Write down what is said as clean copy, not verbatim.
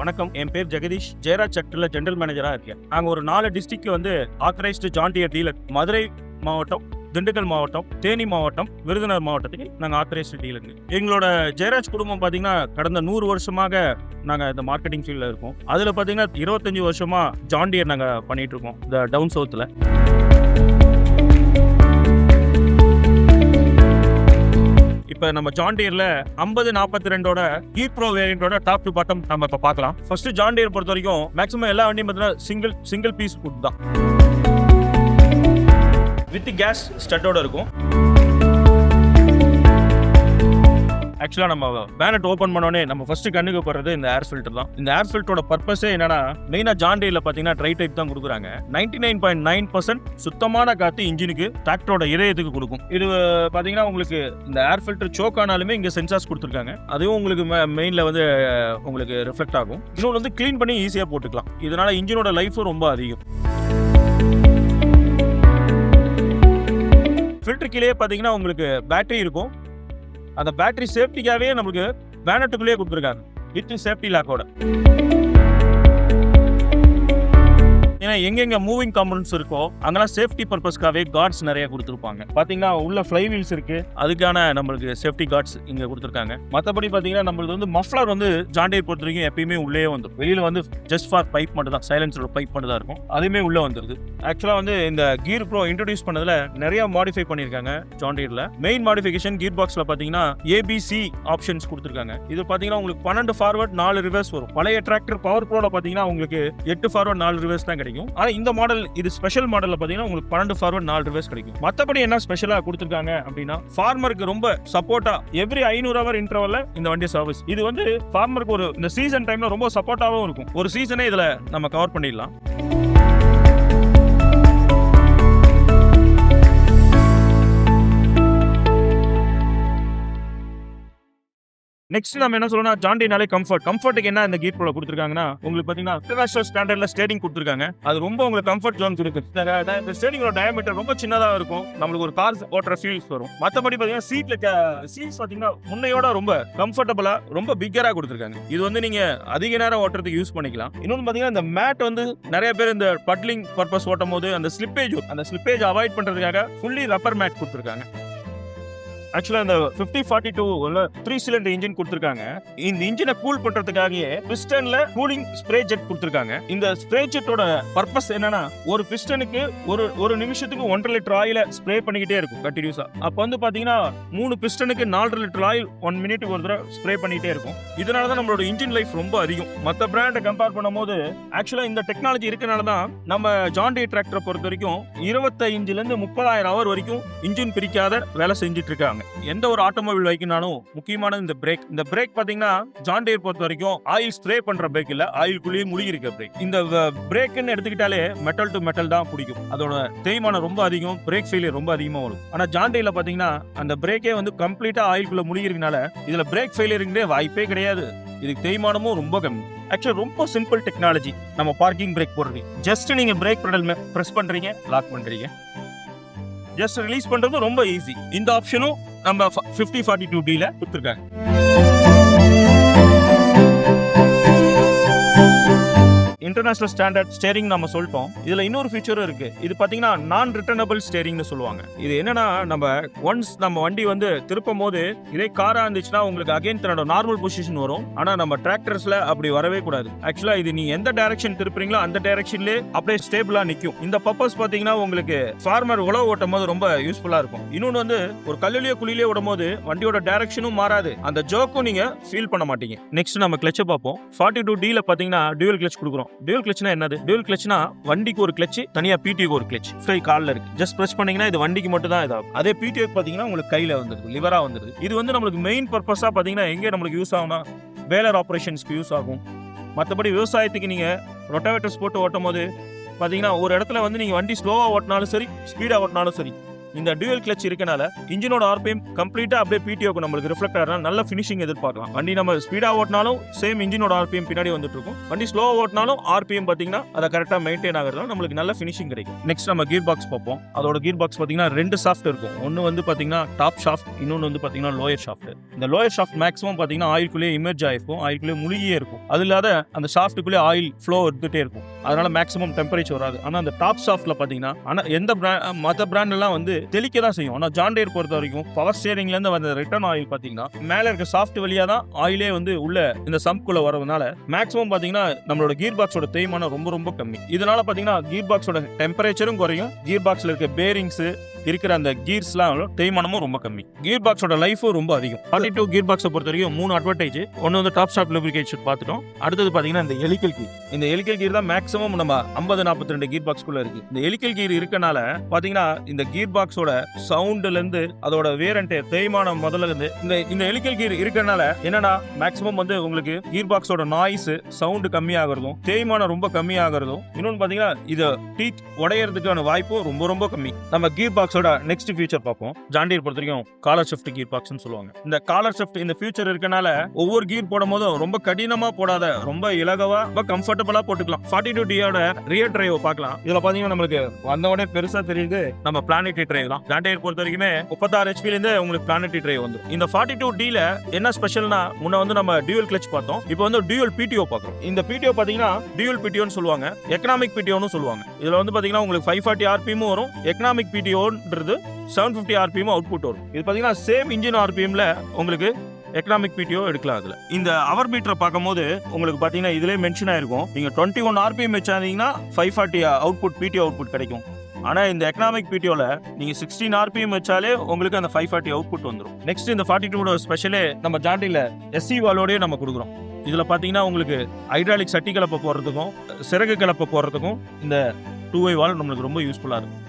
வணக்கம், என் பேர் ஜெகதீஷ். ஜெயராஜ் செக்டர்ல ஜெனரல் மேனேஜரா இருக்கேன். நாங்க ஒரு 4 டிஸ்ட்ரிக்ட்ல வந்து authorised John dear dealer. Madurai மாவட்டம், திண்டுக்கல் மாவட்டம், தேனி மாவட்டம், விருதுநகர் மாவட்டத்துக்கு நாங்கள் ஆத்தரைஸ்டு டீலருங்க. எங்களோட ஜெயராஜ் குடும்பம் பார்த்தீங்கன்னா கடந்த 100 வருஷமாக நாங்கள் இந்த மார்க்கெட்டிங் ஃபீல்டில் இருக்கோம். அதில் பார்த்தீங்கன்னா 25 வருஷமா ஜான் டியர் நாங்கள் பண்ணிட்டு இருக்கோம் இந்த டவுன் சவுத்தில். இப்போ நம்ம ஜான் டியர்ல 5042ஓட கீர் ப்ரோ வேரியண்டோட டாப் டு பாட்டம் நம்ம இப்போ பார்க்கலாம். ஃபர்ஸ்ட் ஜான் டியர் பொறுத்த வரைக்கும் மேக்ஸிமம் எல்லா வண்டியும் பார்த்தீங்கன்னா சிங்கிள் பீஸ் ஃபுட் தான், வித் கேஸ் ஸ்டட்டோட இருக்கும். ஆக்சுவலாக நம்ம பேனட் ஓப்பன் பண்ணோடனே நம்ம ஃபர்ஸ்ட் கண்ணுக்கு போடுறது இந்த ஏர் ஃபில்டர் தான். இந்த ஏர் ஃபில்டரோட பர்பஸே என்னன்னா, மெயினாக ஜான் டியர்ல பார்த்தீங்கன்னா ட்ரை டைப் தான் கொடுக்குறாங்க. 99.9% சுத்தமான காற்று இன்ஜினுக்கு டிராக்டரோட இதயத்துக்கு கொடுக்கும். இது பார்த்தீங்கன்னா உங்களுக்கு இந்த ஏர் ஃபில்டர் சோக் ஆனாலுமே இங்கே சென்சார்ஸ் கொடுத்துருக்காங்க. அதுவும் உங்களுக்கு மெயினில் வந்து உங்களுக்கு ரிஃப்ளெக்ட் ஆகும். இன்னொன்று வந்து க்ளீன் பண்ணி ஈஸியாக போட்டுக்கலாம். இதனால இன்ஜினோட லைஃபும் ரொம்ப அதிகம். ஃபில்டர் கீழே பார்த்தீங்கன்னா உங்களுக்கு பேட்டரி இருக்கும். அந்த பேட்டரி சேஃப்டிக்காகவே நமக்கு பேனட்டுக்குள்ளேயே கொடுத்துருக்காங்க வித் சேஃப்டி லாக்கோட. ஏன்னா எங்கெங்க மூவிங் காம்பனன்ட்ஸ் இருக்கோ அங்கெல்லாம் சேஃப்டி பர்பஸ்க்காகவே கார்ட்ஸ் நிறைய கொடுத்துருப்பாங்க. பார்த்தீங்கன்னா உள்ள ஃப்ளை வீல்ஸ் இருக்கு, அதுக்கான நம்மளுக்கு சேஃப்டி கார்ட்ஸ் இங்கே கொடுத்துருக்காங்க. மற்றபடி பார்த்தீங்கன்னா நம்மளுக்கு வந்து மஃப்ளர் வந்து ஜான் டியர் பொறுத்த வரைக்கும் எப்பயுமே உள்ளே வந்துடும். வெளியில் வந்து ஜஸ்ட் ஃபார் பைப் மட்டும் தான், சைலன்ஸரோட பைப் மட்டும் தான் இருக்கும், அதுவுமே உள்ளே வந்துருது. ஆக்சுவலாக வந்து இந்த கீர் ப்ரோ இன்ட்ரடியூஸ் பண்ணதில் நிறைய மாடிஃபை பண்ணியிருக்காங்க ஜான் டியர்ல. மெயின் மாடிஃபிகேஷன் கீர் பாக்ஸில் பார்த்தீங்கன்னா ABC ஆப்ஷன்ஸ் கொடுத்துருக்காங்க. இது பார்த்தீங்கன்னா உங்களுக்கு 12 ஃபார்வர்ட் 4 ரிவர்ஸ் வரும். பழைய டிராக்டர் பவர் ப்ரோல பார்த்தீங்கன்னா உங்களுக்கு 8 ஃபார்வர்ட் 4 ரிவர்ஸ் தான் கிடைக்கும். ஆனா இந்த மாடல், இது ஸ்பெஷல் மாடல்ல பாத்தீங்கன்னா உங்களுக்கு 12 ஃபார்வர்ட் 4 ரிவர்ஸ் கிடைக்கும். மத்தபடி என்ன ஸ்பெஷலா கொடுத்திருக்காங்க அப்படின்னா, ஃபார்மருக்கு ரொம்ப சப்போர்ட்டா எவ்ரி 500 ஹவர் இன்டர்வல்ல இந்த வண்டி சர்வீஸ். இது வந்து ஃபார்மருக்கு ஒரு இந்த சீசன் டைம்ல ரொம்ப சப்போர்ட்டாவும் இருக்கும். ஒரு சீசனே இதுல நம்ம கவர் பண்ணிடலாம். நெக்ஸ்ட் நம்ம என்ன சொல்லணும்னா, ஜான் டியர்னாலே கம்ஃபர்ட்டுக்கு என்ன இந்த கீர் ப்ரோல கொடுத்துருக்காங்கன்னா, உங்களுக்கு பார்த்தீங்கன்னா இன்டர்நேஷனல் ஸ்டாண்டர்ட்ல ஸ்டேரிங் கொடுத்துருக்காங்க. அது ரொம்ப உங்களுக்கு கம்ஃபர்ட் ஜோன் இருக்கு. இந்த ஸ்டேரிங்கோட டயாமீட்டர் ரொம்ப சின்னதாக இருக்கும், நம்மளுக்கு ஒரு கார் ஓட்டுற ஃபீல்ஸ் வரும். மற்றபடி பார்த்தீங்கன்னா சீட்ஸ் பார்த்தீங்கன்னா முன்னையோட ரொம்ப கம்ஃபர்டபுளா ரொம்ப பிக்கரா கொடுத்துருக்காங்க. இது வந்து நீங்க அதிக நேரம் ஓட்டுறதுக்கு யூஸ் பண்ணிக்கலாம். இன்னொன்று பார்த்தீங்கன்னா இந்த மேட் வந்து நிறைய பேர் இந்த பட்லிங் பர்பஸ் ஓட்டும் போது அந்த ஸ்லிப்பேஜ் அவாய்ட் பண்றதுக்காக ஃபுல்லி ரப்பர் மேட் கொடுத்துருக்காங்க. ஆக்சுவலா இந்த 5042 3 சிலிண்டர் இன்ஜின் கொடுத்திருக்காங்க. இந்த இன்ஜினை கூல் பண்றதுக்காகவே பிஸ்டன்ல கூலிங் ஸ்ப்ரே ஜெட் கொடுத்திருக்காங்க. இந்த ஸ்ப்ரே ஜெட்டோட பர்பஸ் என்னன்னா, ஒரு பிஸ்டனுக்கு ஒரு நிமிஷத்துக்கு 1.5 லிட்டர் ஆயில ஸ்ப்ரே பண்ணிக்கிட்டே இருக்கும் கண்டினியூஸா. அப்ப வந்து பாத்தீங்கன்னா 3 பிஸ்டனுக்கு 4.5 லிட்டர் ஆயில் 1 மினிட்டுக்கு ஒரு தடவை ஸ்ப்ரே பண்ணிட்டே இருக்கும். இதனாலதான் நம்மளோட இன்ஜின் லைஃப் ரொம்ப அதிகம். மற்ற பிராண்டை கம்பேர் பண்ணும்போது ஆக்சுவலா இந்த டெக்னாலஜி இருக்கனாலதான் நம்ம ஜான் டியர் டிராக்டரை பொறுத்த வரைக்கும் 25,000 இருந்து 30,000 ஹவர் வரைக்கும் இன்ஜின் பிரிக்காத வேலை செஞ்சுட்டு இருக்காங்க. எந்த ஒரு ஆட்டோமொபைல் வைக்கனாலும் முக்கியமானது இந்த பிரேக். இந்த பிரேக் பாத்தீங்கன்னா ஜான் டியர் பொறுத்த வரைக்கும் ஆயில் ஸ்ப்ரே பண்ற பிரேக் இல்ல, ஆயில்குள்ளேயே முழுகி இருக்க பிரேக். இந்த பிரேக்னு எடுத்துக்கிட்டாலே மெட்டல் டு மெட்டல் தான் பிடிக்கும். அதோட தேய்மானம் ரொம்ப அதிகம், பிரேக் ஃபெயிலியர் ரொம்ப அதிகமா வரும். ஆனா ஜான் டியர்ல பாத்தீங்கன்னா அந்த பிரேக்கே வந்து கம்ப்ளீட்டா ஆயில்குள்ள முழுகி இருக்கனால இதுல பிரேக் ஃபெயிலியருங்கிறே வாய்ப்பே கிடையாது. இதுக்கு தேய்மானமும் ரொம்ப கம்மி. ஆக்சுவலா ரொம்ப சிம்பிள் டெக்னாலஜி. நம்ம பார்க்கிங் பிரேக் போடுறது, ஜஸ்ட் நீங்க பிரேக் பெடல் பிரஸ் பண்றீங்க, லாக் பண்றீங்க, ஜஸ்ட் ரிலீஸ் பண்றது ரொம்ப ஈஸி. இந்த ஆப்ஷனும் நம்ம 5042D ல கொடுத்திருக்காங்க. இன்டர்நேஷனல் ஸ்டாண்டர்ட் ஸ்டேரிங் நம்ம சொல்லிட்டோம். இதுல இன்னொரு ஃபீச்சரும் இருக்கு. இது பாத்தீங்கன்னா நான் ரிட்டர்னபிள் ஸ்டேரிங்னு சொல்லுவாங்க. இது என்னன்னா, நம்ம வண்டி வந்து திருப்பும் போது இதே காரா இருந்துச்சுன்னா உங்களுக்கு அகைன் தன்னோட நார்மல் பொசிஷன் வரும். ஆனா நம்ம டிராக்டர்ஸ்ல அப்படி வரவே கூடாது. ஆக்சுவலா இது நீ எந்த டைரக்ஷன் திருப்புறீங்களோ அந்த டைரக்ஷன்லயே அப்படியே ஸ்டேபிளா நிக்கும். இந்த பர்பஸ் பாத்தீங்கன்னா உங்களுக்கு ஃபார்மர் உழவு ஓட்டும் போது ரொம்ப யூஸ்ஃபுல்லா இருக்கும். இன்னொன்னு வந்து ஒரு கல்லுலயே குழியிலே ஓடும் போது வண்டியோட டைரக்ஷனும் மாறாது, அந்த ஜோக்கும் நீங்க ஃபீல் பண்ண மாட்டீங்க. நெக்ஸ்ட் நம்ம கிளட்சை பார்ப்போம். 42D ல பாத்தீங்கன்னா டியூவல் கிளட்ச் கொடுக்குறோம். டியூவல் கிளட்ச்னா என்னது? டியூவல் கிளட்ச்னா வண்டிக்கு ஒரு கிளட்ச், தனியா பிடிஓக்கு ஒரு கிளட்ச். ஃப்ரை கால்ல இருக்கு, ஜஸ்ட் பிரஸ் பண்ணீங்கன்னா இது வண்டிக்கு மட்டும் தான் இதாகும். அதே பிடிஓக்கு பாத்தீங்கன்னா உங்களுக்கு கையில வந்துருது, லிவரா வந்துருது. இது வந்து நம்மளுக்கு மெயின் பர்பஸா பாத்தீங்கன்னா எங்க நம்மளுக்கு யூஸ் ஆகும்னா பேலர் ஆபரேஷன்ஸ்க்கு யூஸ் ஆகும். மற்றபடி விவசாயத்துக்கு நீங்க ரொட்டாவேட்டர்ஸ் போட்டு ஓட்டும் போது பாத்தீங்கன்னா ஒரு இடத்துல வந்து நீங்க வண்டி ஸ்லோவா ஓட்டினாலும் சரி, ஸ்பீடா ஓட்டினாலும் சரி, இந்த டியூயல் கிளச் இருக்கனால இன்ஜினோட ஆர்பிஎம் கம்ப்ளீட்டா அப்படியே பிடிஓக்கு நம்மளுக்கு ரிஃப்ளெக்ட் ஆகிறனால நல்ல ஃபினிஷிங் எதிர்பார்க்கலாம். வண்டி நம்ம ஸ்பீடா ஓட்டினாலும் சேம் இன்ஜினோட ஆர்பிஎம் பின்னாடி வந்துட்டு இருக்கும். வண்டி ஸ்லோவா ஓட்டினாலும் ஆர்பிஎம் பாத்தீங்கன்னா அதை கரெக்டா மெயின்டைன் ஆகிறதுனால நம்மளுக்கு நல்ல ஃபினிஷிங் கிடைக்கும். நெக்ஸ்ட் நம்ம கீர் பாக்ஸ் பார்ப்போம். அதோட கீர் பாக்ஸ் பாத்தீங்கன்னா 2 ஷாஃப்ட் இருக்கும். ஒன்னு வந்து பாத்தீங்கன்னா டாப் ஷாஃப்ட், இன்னொன்னு வந்து பாத்தீங்கன்னா லோயர் ஷாஃப்ட். இந்த லோயர் ஷாஃப்ட் மேக்ஸிமம் பாத்தீங்கன்னா ஆயிலுக்குள்ளே இமர்ஜ் ஆயிருக்கும், ஆயிலுக்குள்ளே முழுகியே இருக்கும். அது இல்லாத அந்த ஷாஃப்ட்டுக்குள்ளே ஆயில் ஃப்ளோ எடுத்துட்டே இருக்கும். அதனால மேக்ஸிமம் டெம்பரேச்சர் வராது. ஆனா அந்த டாப் ஷாஃப்ட்ல பாத்தீங்கன்னா எந்த மற்ற பிராண்ட் எல்லாம் வந்து தெளிக்க தான் செய்யும். ஆனா ஜான் டீர் பொறுத்த வரைக்கும் பவர் ஸ்டீரிங்ல இருந்து வந்த ரிட்டர்ன் ஆயில் பாத்தீங்கன்னா மேல இருக்க சாஃப்ட் வழியா தான் ஆயிலே வந்து உள்ள இந்த சம்ப்குள்ள வரதுனால மேக்ஸிமம் பாத்தீங்கன்னா நம்மளோட கீர் பாக்ஸோட தேய்மானம் ரொம்ப ரொம்ப கம்மி. இதனால பாத்தீங்கன்னா கீர் பாக்ஸோட டெம்பரேச்சரும் குறையும், கீர் பாக்ஸ்ல இருக்க பேரிங்ஸ் இருக்கிற அந்த கீர்ஸ்லாம் தேய்மானமும் ரொம்ப கம்மி, கீர் பாக்ஸோட லைஃபும் ரொம்ப அதிகம். 42 கீர் பாக்ஸை பொறுத்த வரைக்கும் 3 அட்வான்டேஜ். ஒன்று வந்து டாப் ஷாஃப்ட் லூப்ரிகேஷன் பார்த்துட்டோம். அடுத்தது பார்த்தீங்கன்னா இந்த ஹெலிக்கல் கீர். இந்த ஹெலிக்கல் கீர் தான் மேக்ஸிமம் நம்ம 50-42 கீர் பாக்ஸ்குள்ள இருக்கு. இந்த ஹெலிக்கல் கீர் இருக்கனால பார்த்தீங்கன்னா இந்த கீர் பாக்ஸோட சவுண்ட்ல இருந்து அதோட வேர் அண்ட் டேர் தேய்மானம் முதல்ல இருந்து இந்த ஹெலிக்கல் கீர் இருக்கனால என்னன்னா மேக்ஸிமம் வந்து உங்களுக்கு கீர் பாக்ஸோட நாய்ஸ் சவுண்ட் கம்மியாகிறதும் தேய்மானம் ரொம்ப கம்மியாகிறதும், இன்னொன்று பார்த்தீங்கன்னா இது டீத் உடையறதுக்கான வாய்ப்பும் ரொம்ப ரொம்ப கம்மி. நம்ம கீர் பாக்ஸோட நெக்ஸ்ட் ஃபியூச்சர் பார்ப்போம். ஜான் டீர் பொறுத்த வரைக்கும் காலர் ஷிஃப்ட் கீர் பாக்ஸ்னு சொல்லுவாங்க. இந்த காலர் ஷிஃப்ட் இந்த ஃபியூச்சர் இருக்கனால ஒவ்வொரு கீர் போடும் போதும் ரொம்ப கடினமா போடாத, ரொம்ப இலகவா ரொம்ப கம்ஃபர்டபுளா போட்டுக்கலாம். 42Dயோட ரியர் டிரைவ் பார்க்கலாம். இதுல பாத்தீங்கன்னா நம்மளுக்கு வந்தவொடனே பெருசா தெரியுது நம்ம பிளானெட்டரி டிரைவ் தான். ஜான் டீர் பொறுத்த வரைக்குமே 36 HP இருந்து உங்களுக்கு பிளானெட்டரி டிரைவ் வந்து. இந்த 42Dல என்ன ஸ்பெஷல்னா முன்ன வந்து நம்ம டியூயல் கிளச் பார்த்தோம், இப்போ வந்து டியூயல் பிடிஓ பார்க்கறோம். இந்த பிடிஓ பாத்தீங்கன்னா டியூயல் பிடிஓன்னு சொல்லுவாங்க, எக்கனாமிக் பிடிஓன்னு சொல்லுவாங்க. இதுல வந்து பாத்தீங்கன்னா உங்களுக்கு 540 RPM வரும், எக்கனாமிக் பிடிஓன்றது 750 RPM அவுட்புட் வரும். இது பாத்தீங்கன்னா சேம் இன்ஜின் RPMல உங்களுக்கு எக்கனாமிக் பிடிஓ எடுக்கலாம். அதுல இந்த அவர் மீட்டரை பார்க்கும்போது உங்களுக்கு பாத்தீங்கன்னா இதுலயே மென்ஷன் ஆயிருக்கும், நீங்க 21 RPM வச்சாதீங்கன்னா 540 அவுட்புட் பிடிஓ அவுட்புட் கிடைக்கும். ஆனா இந்த எக்கனாமிக் பிடிஓல நீங்க 16 RPM வச்சாலே உங்களுக்கு அந்த 540 அவுட்புட் வந்துடும். நெக்ஸ்ட் இந்த 42 ஸ்பெஷலே நம்ம ஜாண்டில SC வாலோடய நம்ம கொடுக்குறோம். இதுல பாத்தீங்கன்னா உங்களுக்கு ஹைட்ராலிக் சட்டி கலப்பை போடுறதுக்கும் சிறகு கலப்பை போடுறதுக்கும் இந்த 2way வால் நம்மளுக்கு ரொம்ப யூஸ்ஃபுல்லா இருக்கும்.